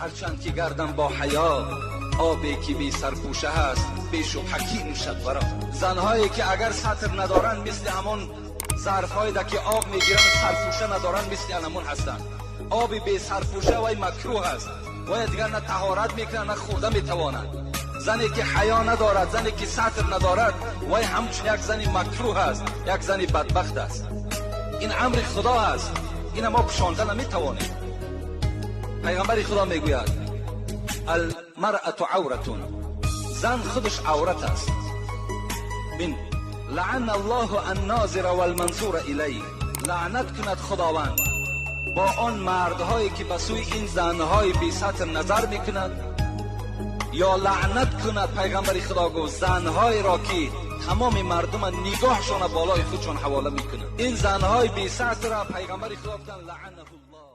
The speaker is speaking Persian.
هرچند که گردم با حیا، آبی که بی سرپوشه هست بی شبهکی نوشد برا. زنهایی که اگر سطر ندارن مثل همون ظرف‌هایی که آب میگیرن سرپوشه ندارن مثل همون هستن. آبی بی سرپوشه وای مکروه است، وای دیگر نه طهارت میکنه نه خورده میتواند. زنی که حیا ندارد، زنی که سطر ندارد، وای همچون یک زنی مکروه است، یک زنی بدبخت است. این امر خدا است، این ما پوشانده نمیتوانیم. پیغمبر خدا میگوید المرأة عورة، زن خودش عورت است. بین لعن الله الناظر والمنظور الیه، لعنت کند خداوند با آن مردهایی که به سوی این زنهای بی سطر نظر میکنند، یا لعنت کند پیغمبر خدا گفت زنهای را که تمام مردم نگاهشان بالای خودشان حواله میکنند. این زنهای بی سطر را پیغمبر خدا گفتن لعنه الله.